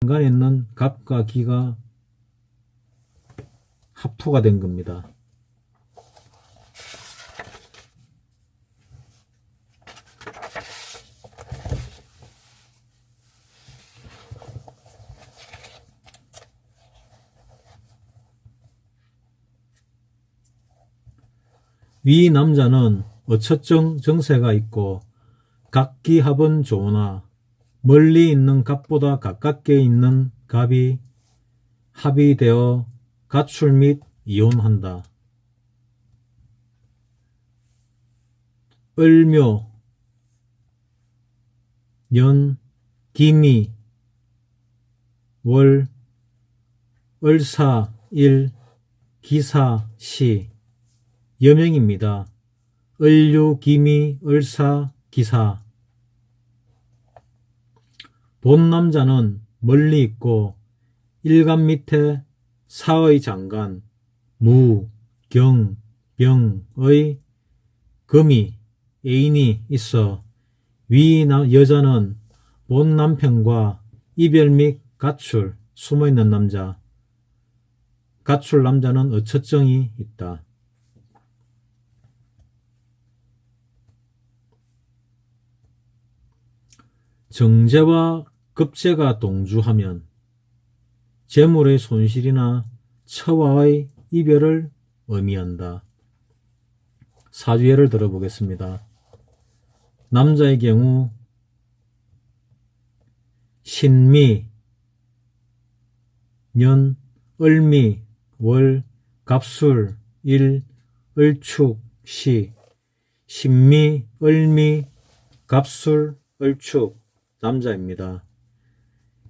중간에 있는 갑과 기가 합토가 된 겁니다. 위 남자는 어처정 정세가 있고 각기합은 좋으나 멀리 있는 갑보다 가깝게 있는 갑이 합이 되어 가출 및 이혼한다. 을묘, 년, 기미, 월, 을사, 일, 기사, 시, 여명입니다. 을류, 기미, 을사, 기사. 본 남자는 멀리 있고 일간 밑에 사의 장간, 무, 경, 병의 금이, 애인이 있어 위 여자는 본 남편과 이별 및 가출, 숨어있는 남자, 가출 남자는 어처정이 있다. 정제와 급제가 동주하면 재물의 손실이나 처와의 이별을 의미한다. 사주예를 들어보겠습니다. 남자의 경우 신미, 년, 을미, 월, 갑술, 일, 을축, 시, 신미, 을미, 갑술, 을축, 남자입니다.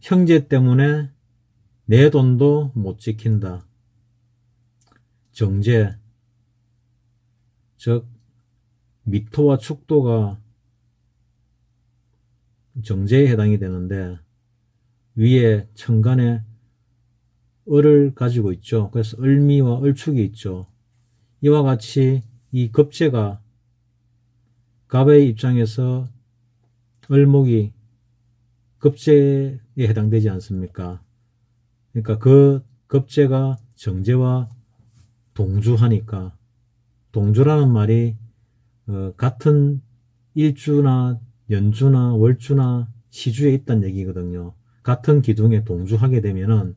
형제 때문에 내 돈도 못 지킨다. 정제, 즉 미토와 축도가 정제에 해당이 되는데 위에 천간에 을을 가지고 있죠. 그래서 을미와 을축이 있죠. 이와 같이 이 급제가 갑의 입장에서 을목이 급제에 해당되지 않습니까? 그러니까 그 급제가 정제와 동주하니까, 동주라는 말이 같은 일주나 연주나 월주나 시주에 있다는 얘기거든요. 같은 기둥에 동주하게 되면은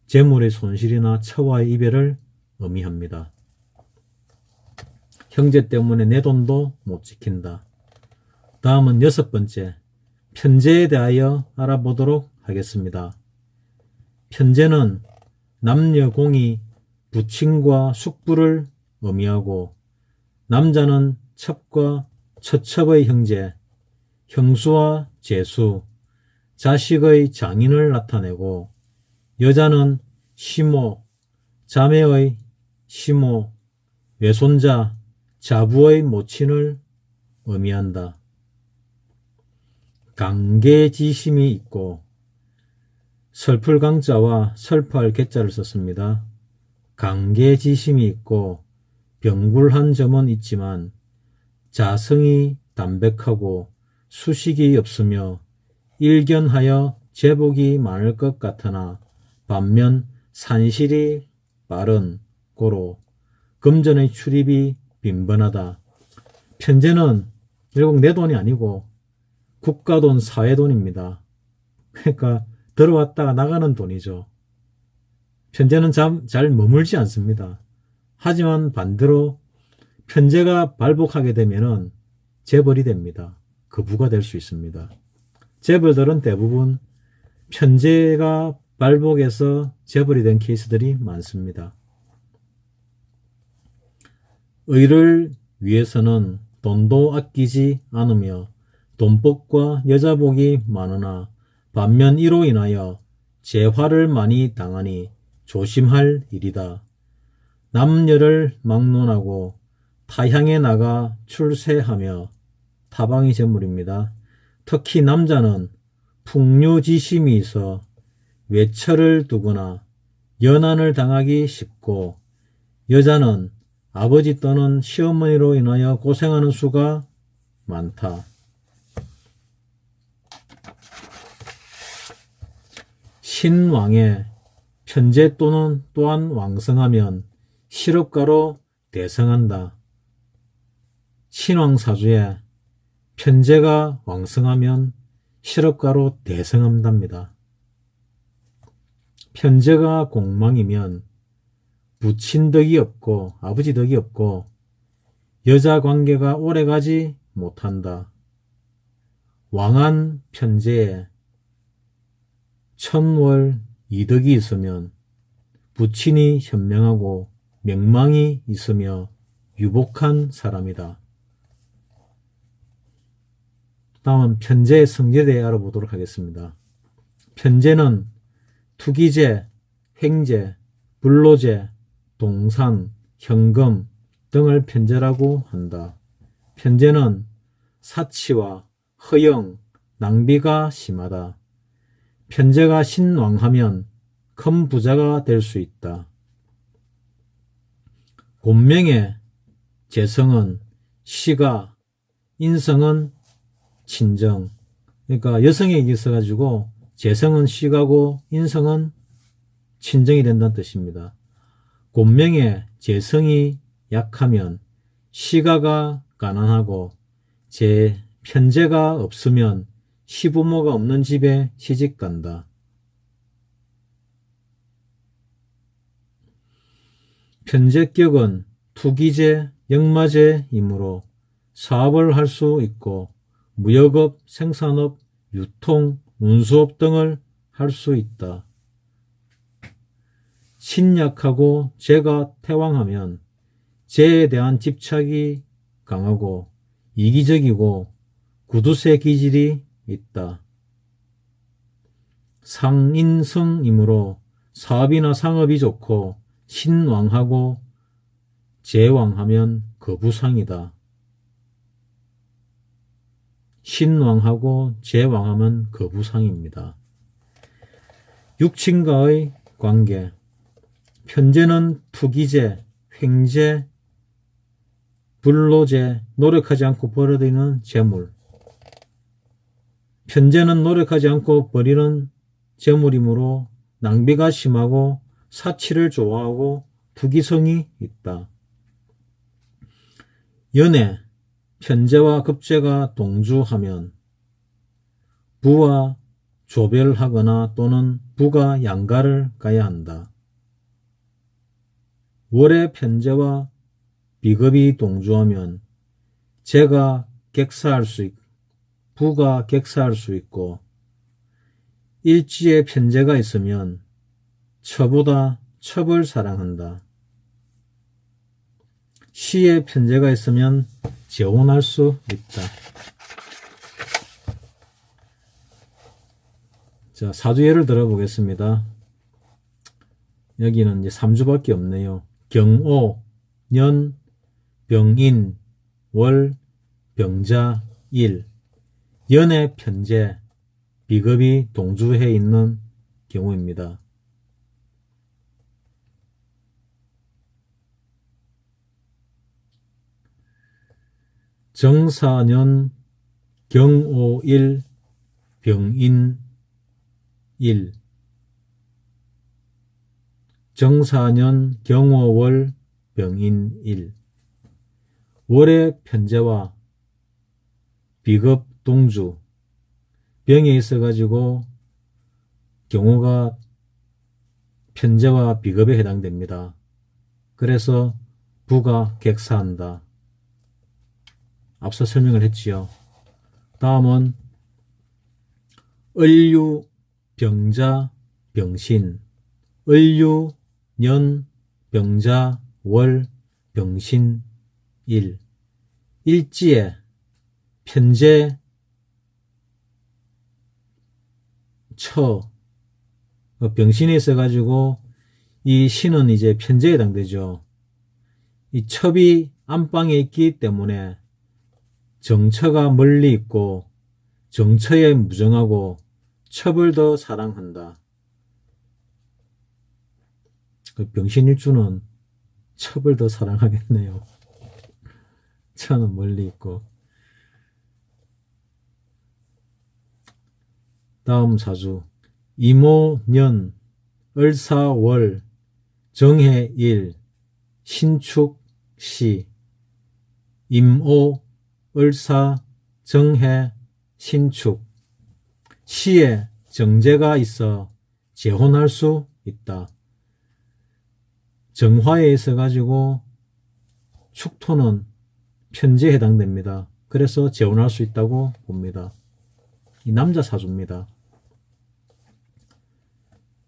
재물의 손실이나 처와의 이별을 의미합니다. 형제 때문에 내 돈도 못 지킨다. 다음은 6번째, 편제에 대하여 알아보도록 하겠습니다. 편제는 남녀공이 부친과 숙부를 의미하고 남자는 첩과 처첩의 형제, 형수와 제수, 자식의 장인을 나타내고 여자는 시모, 자매의 시모, 외손자, 자부의 모친을 의미한다. 강계지심이 있고 설풀 강자와 설파할 개자를 썼습니다. 강계지심이 있고 병굴한 점은 있지만 자성이 담백하고 수식이 없으며 일견하여 제복이 많을 것 같으나 반면 산실이 빠른 고로 금전의 출입이 빈번하다. 편제는 결국 내 돈이 아니고 국가돈, 사회돈입니다. 그러니까 들어왔다가 나가는 돈이죠. 편제는 잘 머물지 않습니다. 하지만 반대로 편제가 발복하게 되면은 재벌이 됩니다. 거부가 될 수 있습니다. 재벌들은 대부분 편제가 발복해서 재벌이 된 케이스들이 많습니다. 의를 위해서는 돈도 아끼지 않으며 돈복과 여자복이 많으나 반면 이로 인하여 재화를 많이 당하니 조심할 일이다. 남녀를 막론하고 타향에 나가 출세하며 타방이 재물입니다. 특히 남자는 풍류지심이 있어 외처를 두거나 연한을 당하기 쉽고 여자는 아버지 또는 시어머니로 인하여 고생하는 수가 많다. 신왕의 편재 또한 왕성하면 실업가로 대성한다. 신왕사주에 편재가 왕성하면 실업가로 대성한답니다. 편재가 공망이면 부친 덕이 없고 아버지 덕이 없고 여자 관계가 오래가지 못한다. 왕한 편재에 천월 이덕이 있으면 부친이 현명하고 명망이 있으며 유복한 사람이다. 다음은 편재의 성질에 대해 알아보도록 하겠습니다. 편재는 투기재, 횡재, 불로재, 동산, 현금 등을 편재라고 한다. 편재는 사치와 허영, 낭비가 심하다. 편재가 신왕하면 큰 부자가 될 수 있다. 곤명의 재성은 시가, 인성은 친정. 그러니까 여성에게 있어가지고 재성은 시가고 인성은 친정이 된다는 뜻입니다. 곤명의 재성이 약하면 시가가 가난하고 편재가 없으면 시부모가 없는 집에 시집간다. 편재격은 투기재, 역마재이므로 사업을 할 수 있고 무역업, 생산업, 유통, 운수업 등을 할 수 있다. 신약하고 재가 태왕하면 재에 대한 집착이 강하고 이기적이고 구두쇠 기질이 있다. 상인성이므로 사업이나 상업이 좋고 신왕하고 재왕하면 거부상이다. 신왕하고 재왕하면 거부상입니다. 육친과의 관계. 편재는 투기재, 횡재, 불로재, 노력하지 않고 벌어들이는 재물. 편재는 노력하지 않고 버리는 재물이므로 낭비가 심하고 사치를 좋아하고 투기성이 있다. 연애, 편재와 급재가 동주하면 부와 조별하거나 또는 부가 양가를 가야 한다. 월의 편재와 비급이 동주하면 재가 객사할 수 있고 부가 객사할 수 있고 일지에 편재가 있으면 처보다 첩을 사랑한다. 시에 편재가 있으면 재혼할 수 있다. 자, 사주 예를 들어보겠습니다. 여기는 이제 3주밖에 없네요. 경오, 년, 병인, 월, 병자, 일. 연의 편재, 비급이 동주해 있는 경우입니다. 정사년, 경오일, 병인일. 정사년, 경오월, 병인일. 월의 편재와 비급 동주, 병에 있어가지고 경우가 편재와 비급에 해당됩니다. 그래서 부가 객사한다. 앞서 설명을 했지요. 다음은 을유, 병자, 병신. 을유, 년, 병자, 월, 병신, 일. 일지에 편재, 처, 병신에 있어가지고 이 신은 이제 편재에 해당되죠. 이 첩이 안방에 있기 때문에 정처가 멀리 있고 정처에 무정하고 첩을 더 사랑한다. 그 병신일주는 첩을 더 사랑하겠네요. 처는 멀리 있고. 다음 사주 이모년 을사월 정해일 신축시 임오 을사 정해 신축 시에 정제가 있어 재혼할 수 있다. 정화에 있어 가지고 축토는 편제에 해당됩니다. 그래서 재혼할 수 있다고 봅니다. 이 남자 사주입니다.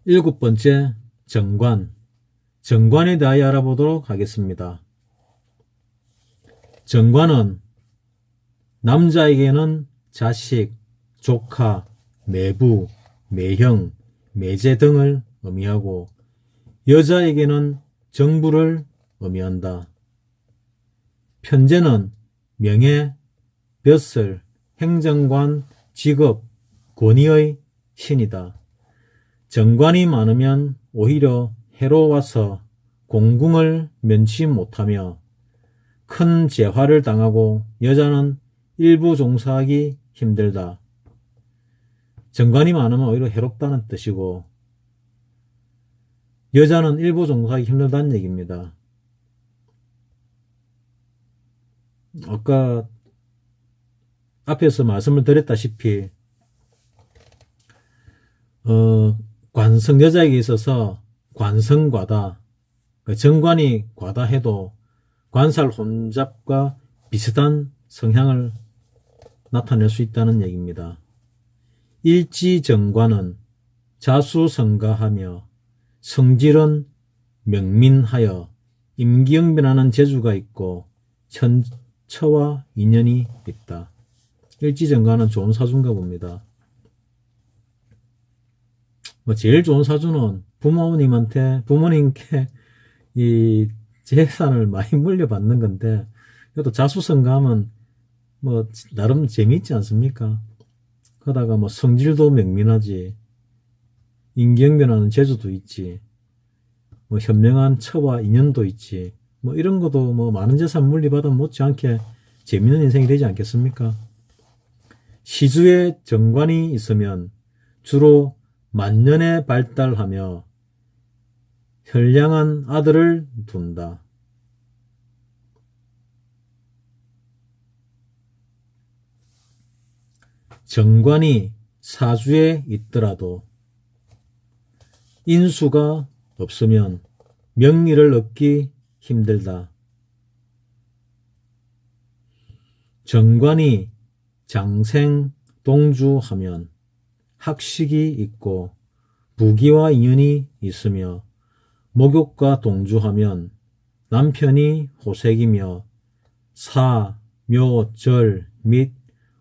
7번째 정관. 정관에 대하여 알아보도록 하겠습니다. 정관은 남자에게는 자식, 조카, 매부, 매형, 매제 등을 의미하고 여자에게는 정부를 의미한다. 편제는 명예, 벼슬, 행정관, 직업, 권위의 신이다. 정관이 많으면 오히려 해로워서 공궁을 면치 못하며 큰 재화를 당하고 여자는 일부 종사하기 힘들다. 정관이 많으면 오히려 해롭다는 뜻이고 여자는 일부 종사하기 힘들다는 얘기입니다. 아까 앞에서 말씀을 드렸다시피 관성 여자에게 있어서 관성과다, 정관이 과다해도 관살 혼잡과 비슷한 성향을 나타낼 수 있다는 얘기입니다. 일지정관은 자수성가하며 성질은 명민하여 임기응변하는 재주가 있고 천처와 인연이 있다. 일지정관은 좋은 사주인가 봅니다. 제일 좋은 사주는 부모님께 이 재산을 많이 물려받는 건데, 그래도 자수성가하면 나름 재미있지 않습니까? 그러다가 성질도 명민하지, 임기응변하는 재주도 있지, 현명한 처와 인연도 있지, 이런 것도 많은 재산 물려받으면 못지않게 재미있는 인생이 되지 않겠습니까? 시주에 정관이 있으면 주로 만년에 발달하며 현량한 아들을 둔다. 정관이 사주에 있더라도 인수가 없으면 명리를 얻기 힘들다. 정관이 장생 동주하면 학식이 있고 부귀와 인연이 있으며 목욕과 동주하면 남편이 호색이며 사, 묘, 절 및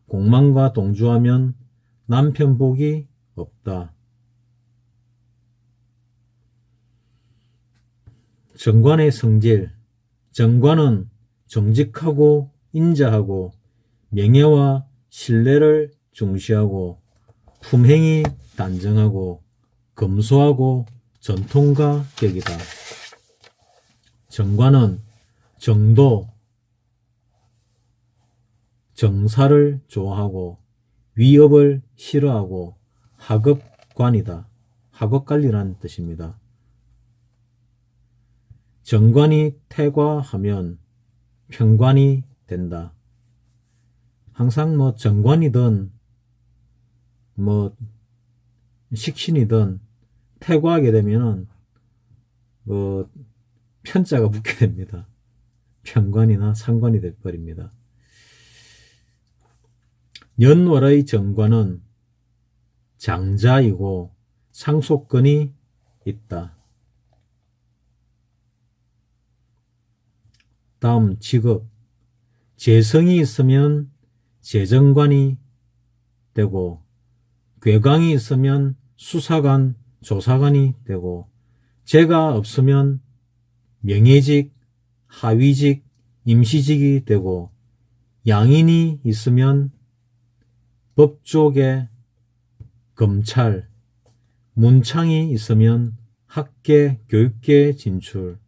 공망과 동주하면 남편 복이 없다. 정관의 성질. 정관은 정직하고 인자하고 명예와 신뢰를 중시하고 품행이 단정하고 검소하고 전통가 격이다. 정관은 정도, 정사를 좋아하고 위협을 싫어하고 학업관이다. 학업관리라는 뜻입니다. 정관이 태과하면 편관이 된다. 항상 정관이든 식신이든 태과하게 되면은 편자가 붙게 됩니다. 편관이나 상관이 돼버립니다. 연월의 정관은 장자이고 상속권이 있다. 다음 직업. 재성이 있으면 재정관이 되고 괴강이 있으면 수사관, 조사관이 되고 재가 없으면 명예직, 하위직, 임시직이 되고 양인이 있으면 법조계, 검찰, 문창이 있으면 학계, 교육계 진출.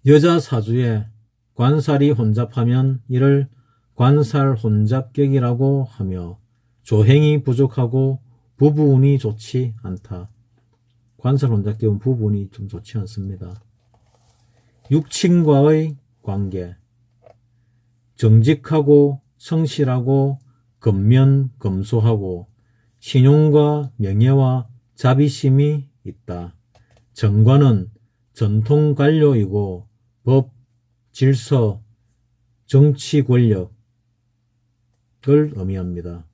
여자 사주에 관살이 혼잡하면 이를 관살 혼잡격이라고 하며 조행이 부족하고 부부운이 좋지 않다. 관살 혼잡기운 부부운이 좀 좋지 않습니다. 육친과의 관계, 정직하고 성실하고 근면검소하고 신용과 명예와 자비심이 있다. 정관은 전통 관료이고 법, 질서, 정치 권력을 의미합니다.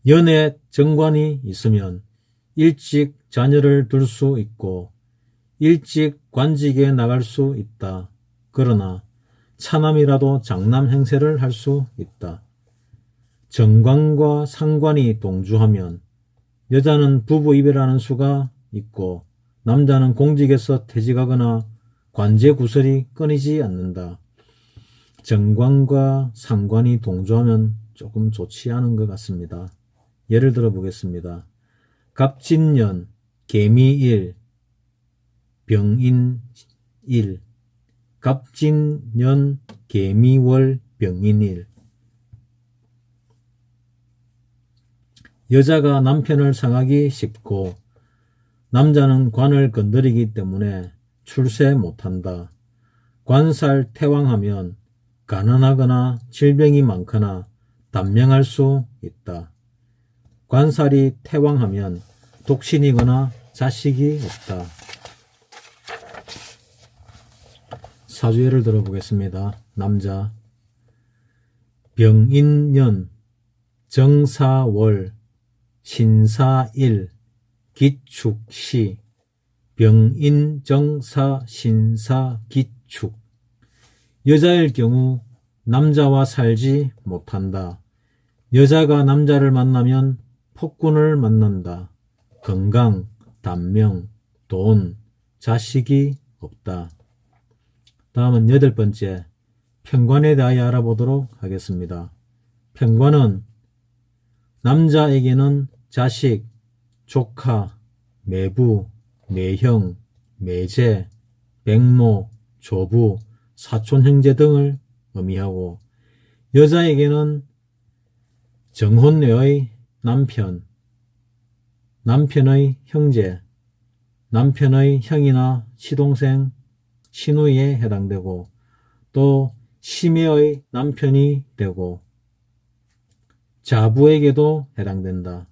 연애 정관이 있으면 일찍 자녀를 둘 수 있고 일찍 관직에 나갈 수 있다. 그러나 차남이라도 장남 행세를 할 수 있다. 정관과 상관이 동주하면 여자는 부부 이별하는 수가 있고 남자는 공직에서 퇴직하거나 관제 구설이 끊이지 않는다. 정관과 상관이 동주하면 조금 좋지 않은 것 같습니다. 예를 들어 보겠습니다. 갑진년, 개미일, 병인일, 갑진년, 개미월, 병인일. 여자가 남편을 상하기 쉽고 남자는 관을 건드리기 때문에 출세 못한다. 관살 태왕하면 가난하거나 질병이 많거나 단명할 수 있다. 관살이 태왕하면 독신이거나 자식이 없다. 사주예를 들어보겠습니다. 남자, 병인년, 정사월, 신사일, 기축시, 병인정사, 신사, 기축. 여자일 경우 남자와 살지 못한다. 여자가 남자를 만나면 폭군을 만난다. 건강, 단명, 돈, 자식이 없다. 다음은 8번째, 편관에 대하여 알아보도록 하겠습니다. 편관은 남자에게는 자식, 조카, 매부, 매형, 매제, 백모, 조부, 사촌 형제 등을 의미하고 여자에게는 정혼녀의 남편, 남편의 형제, 남편의 형이나 시동생, 시누이에 해당되고 또 시매의 남편이 되고 자부에게도 해당된다.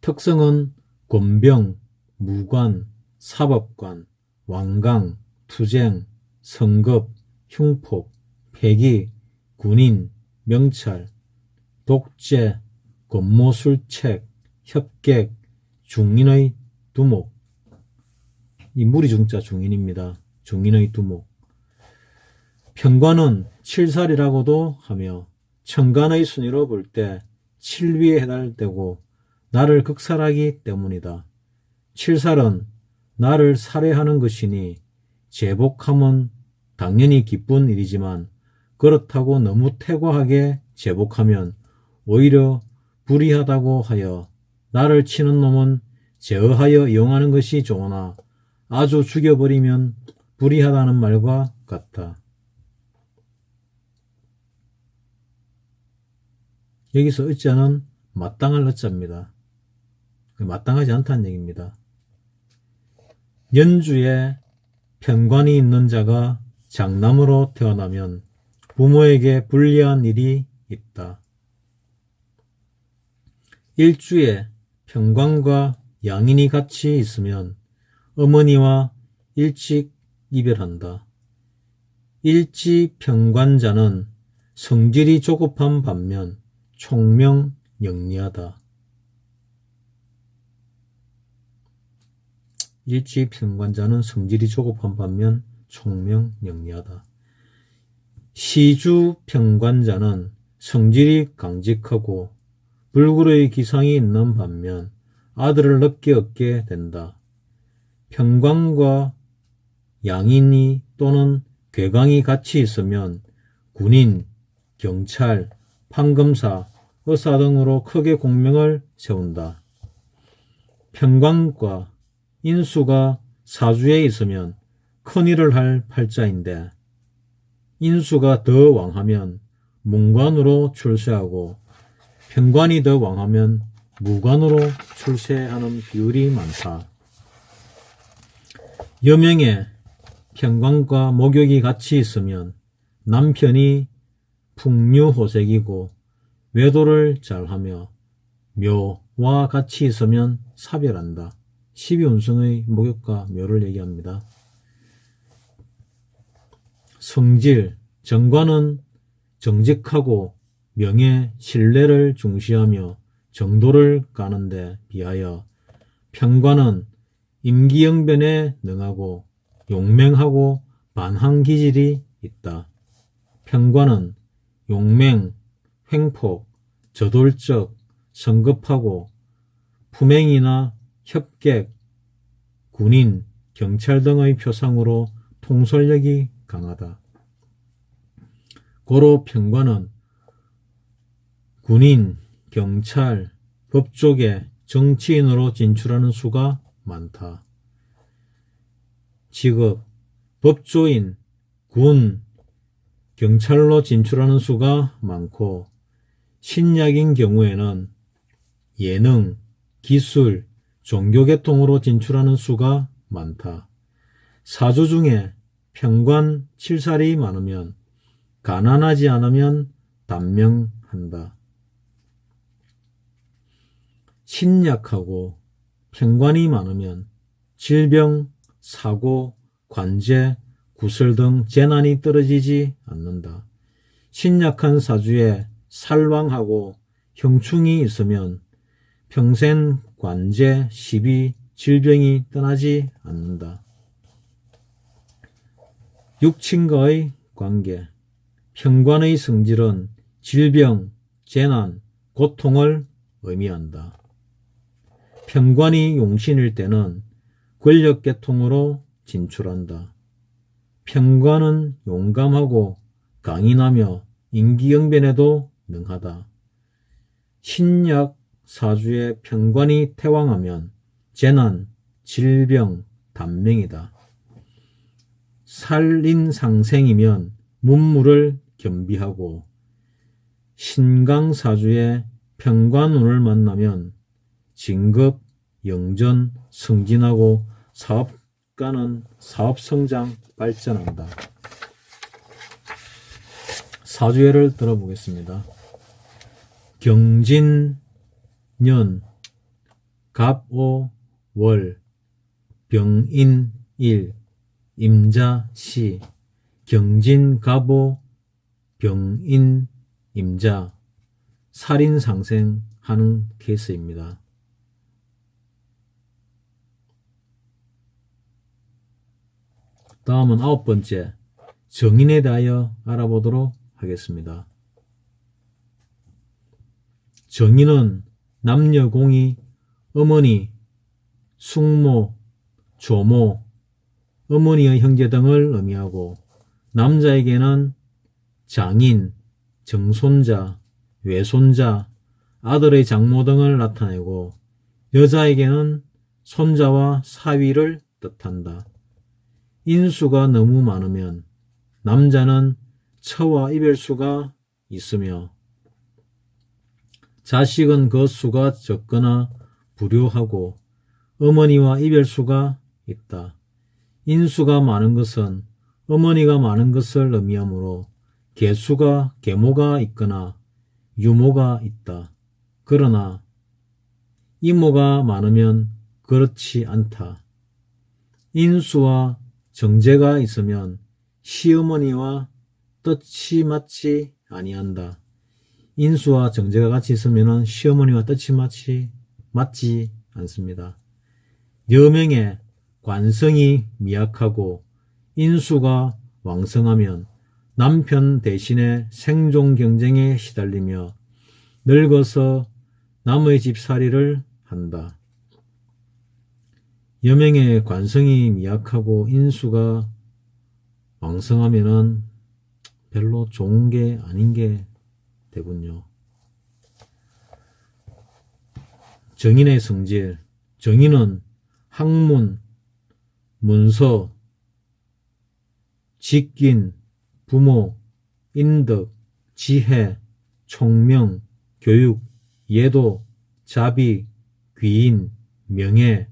특성은 권병, 무관, 사법관, 완강, 투쟁, 성급, 흉폭, 패기, 군인, 명찰, 독재, 권모술책, 협객, 중인의 두목. 이 무리중자 중인입니다. 중인의 두목. 편관은 칠살이라고도 하며 천간의 순위로 볼 때 칠위에 해당되고 나를 극살하기 때문이다. 칠살은 나를 살해하는 것이니 제복함은 당연히 기쁜 일이지만 그렇다고 너무 태과하게 제복하면 오히려 불의하다고 하여 나를 치는 놈은 제어하여 이용하는 것이 좋으나 아주 죽여버리면 불의하다는 말과 같다. 여기서 의자는 마땅할 의자입니다. 마땅하지 않다는 얘기입니다. 연주에 편관이 있는 자가 장남으로 태어나면 부모에게 불리한 일이 있다. 일주에 편관과 양인이 같이 있으면 어머니와 일찍 이별한다. 일지편관자는 성질이 조급한 반면 총명영리하다. 일지편관자는 성질이 조급한 반면 총명영리하다. 시주편관자는 성질이 강직하고 불굴의 기상이 있는 반면 아들을 늦게 얻게 된다. 편관과 양인이 또는 괴강이 같이 있으면 군인, 경찰, 판검사, 의사 등으로 크게 공명을 세운다. 편관과 인수가 사주에 있으면 큰일을 할 팔자인데 인수가 더 왕하면 문관으로 출세하고 편관이 더 왕하면 무관으로 출세하는 비율이 많다. 여명에 편관과 목욕이 같이 있으면 남편이 풍류호색이고 외도를 잘하며 묘와 같이 있으면 사별한다. 12운성의 목욕과 묘를 얘기합니다. 성질, 정관은 정직하고 명예, 신뢰를 중시하며 정도를 가는데 비하여 편관은 임기응변에 능하고 용맹하고 반항기질이 있다. 편관은 용맹, 횡폭, 저돌적, 성급하고 품행이나 협객, 군인, 경찰 등의 표상으로 통솔력이 강하다. 고로 편관은 군인, 경찰, 법조계, 정치인으로 진출하는 수가 많다. 직업, 법조인, 군, 경찰로 진출하는 수가 많고 신약인 경우에는 예능, 기술, 종교계통으로 진출하는 수가 많다. 사주 중에 편관 7살이 많으면 가난하지 않으면 단명한다. 신약하고 편관이 많으면 질병, 사고, 관제, 구설 등 재난이 떨어지지 않는다. 신약한 사주에 살왕하고 형충이 있으면 평생 관제, 시비, 질병이 떠나지 않는다. 육친과의 관계, 편관의 성질은 질병, 재난, 고통을 의미한다. 편관이 용신일 때는 권력계통으로 진출한다. 편관은 용감하고 강인하며 임기응변에도 능하다. 신약 사주의 편관이 태왕하면 재난, 질병, 단명이다. 살인상생이면 문무를 겸비하고 신강사주의 편관운을 만나면 진급, 영전, 승진하고 사업가는 사업성장, 발전한다. 사주예를 들어보겠습니다. 경진년, 갑오월, 병인일, 임자시, 경진갑오, 병인, 임자, 살인상생하는 케이스입니다. 다음은 9번째, 정인에 대하여 알아보도록 하겠습니다. 정인은 남녀공이 어머니, 숙모, 조모, 어머니의 형제 등을 의미하고 남자에게는 장인, 정손자, 외손자, 아들의 장모 등을 나타내고 여자에게는 손자와 사위를 뜻한다. 인수가 너무 많으면 남자는 처와 이별수가 있으며 자식은 그 수가 적거나 불효하고 어머니와 이별수가 있다. 인수가 많은 것은 어머니가 많은 것을 의미하므로 계모가 있거나 유모가 있다. 그러나 이모가 많으면 그렇지 않다. 인수와 정제가 있으면 시어머니와 뜻이 맞지 아니한다. 인수와 정제가 같이 있으면 시어머니와 뜻이 맞지 않습니다. 여명의 관성이 미약하고 인수가 왕성하면 남편 대신에 생존 경쟁에 시달리며 늙어서 남의 집살이를 한다. 여명의 관성이 미약하고 인수가 왕성하면은 별로 좋은 게 아닌 게 되군요. 정인의 성질, 정인은 학문, 문서, 직긴, 부모, 인덕, 지혜, 총명, 교육, 예도, 자비, 귀인, 명예,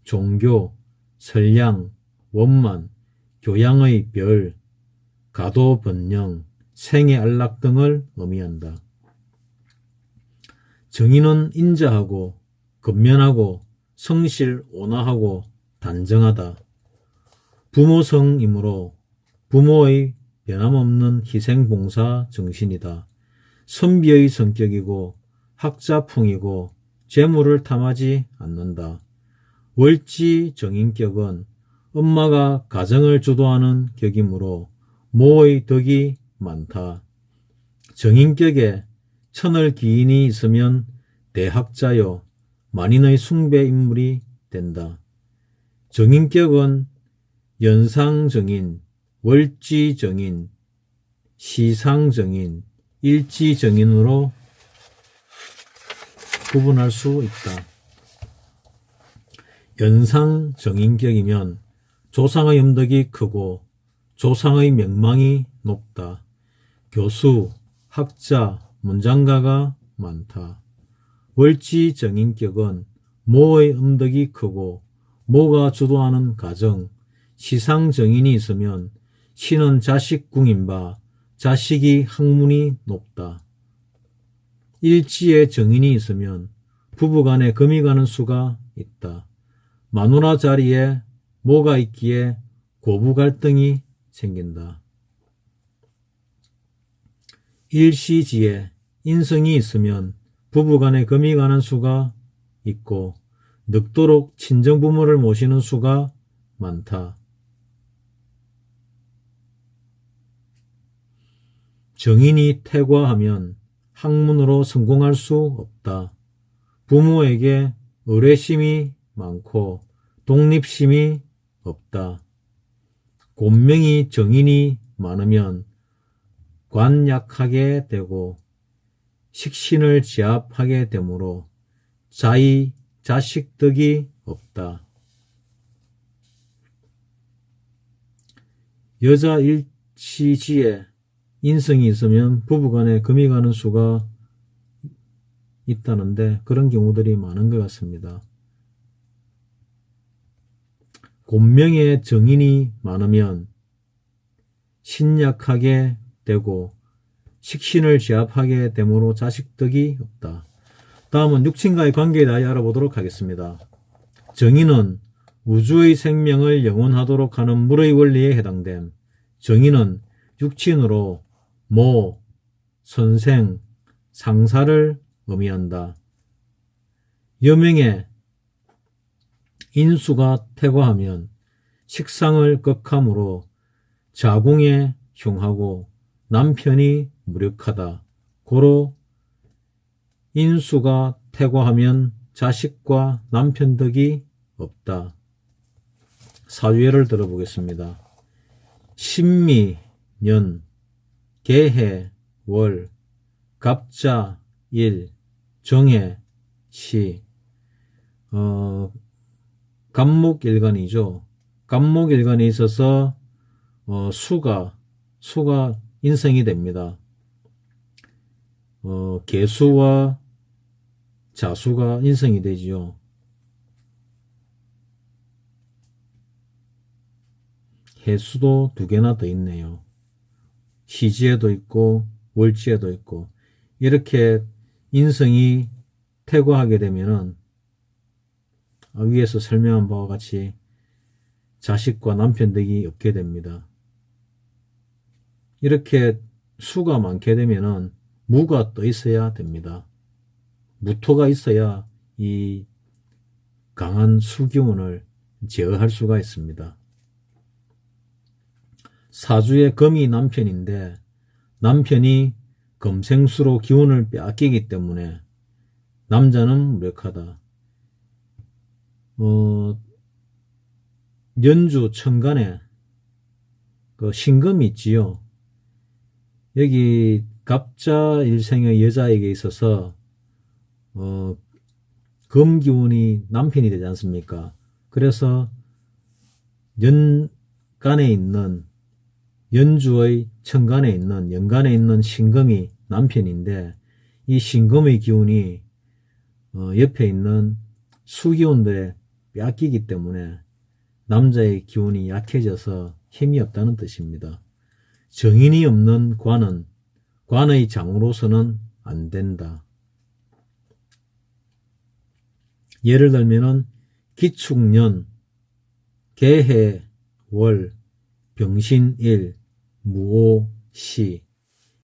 종교, 선량, 원만, 교양의 별, 가도 번영, 생의 안락 등을 의미한다. 정의는 인자하고 근면하고 성실 온화하고 단정하다. 부모성이므로 부모의 변함없는 희생봉사 정신이다. 선비의 성격이고 학자풍이고 재물을 탐하지 않는다. 월지정인격은 엄마가 가정을 주도하는 격이므로 모의 덕이 많다. 정인격에 천을 기인이 있으면 대학자요 만인의 숭배 인물이 된다. 정인격은 연상정인, 월지정인, 시상정인, 일지정인으로 구분할 수 있다. 연상정인격이면 조상의 음덕이 크고 조상의 명망이 높다. 교수, 학자, 문장가가 많다. 월지정인격은 모의 음덕이 크고 모가 주도하는 가정, 시상정인이 있으면 신은 자식궁인 바 자식이 학문이 높다. 일지에 정인이 있으면 부부간에 금이 가는 수가 있다. 마누라 자리에 모가 있기에 고부 갈등이 생긴다. 일시지에 인성이 있으면 부부간에 금이 가는 수가 있고 늙도록 친정부모를 모시는 수가 많다. 정인이 퇴과하면 학문으로 성공할 수 없다. 부모에게 의뢰심이 많고 독립심이 없다. 곤명이 정인이 많으면 관약하게 되고 식신을 제압하게 되므로 자의, 자식덕이 없다. 여자 일시지에 인성이 있으면 부부간에 금이 가는 수가 있다는데 그런 경우들이 많은 것 같습니다. 곤명의 정인이 많으면 신약하게 되고 식신을 제압하게 되므로 자식덕이 없다. 다음은 육친과의 관계에 대하여 알아보도록 하겠습니다. 정인은 우주의 생명을 영원하도록 하는 물의 원리에 해당됨. 정인은 육친으로 모, 선생, 상사를 의미한다. 여명의 인수가 퇴과하면 식상을 극함으로 자궁에 흉하고 남편이 무력하다. 고로 인수가 퇴과하면 자식과 남편 덕이 없다. 사유예를 들어보겠습니다. 신미, 년, 계해, 월, 갑자, 일, 정해, 시, 갑목일간이죠. 갑목일간에 있어서 수가 인성이 됩니다. 계수와 자수가 인성이 되지요. 해수도 두 개나 더 있네요. 시지에도 있고 월지에도 있고 이렇게 인성이 퇴과하게 되면은 위에서 설명한 바와 같이 자식과 남편 덕이 없게 됩니다. 이렇게 수가 많게 되면은 무가 떠 있어야 됩니다. 무토가 있어야 이 강한 수기운을 제어할 수가 있습니다. 사주의 금이 남편인데 남편이 금생수로 기운을 빼앗기기 때문에 남자는 무력하다. 연주 천간에 그 신금이 있지요. 여기 갑자 일생의 여자에게 있어서 금기운이 남편이 되지 않습니까? 그래서 연간에 있는 연주의 천간에 있는 연간에 있는 신금이 남편인데 이 신금의 기운이 옆에 있는 수기운들에 뺏기기 때문에 남자의 기운이 약해져서 힘이 없다는 뜻입니다. 정인이 없는 관은 관의 장으로서는 안 된다. 예를 들면은 기축년, 개해, 월, 병신일, 무오, 시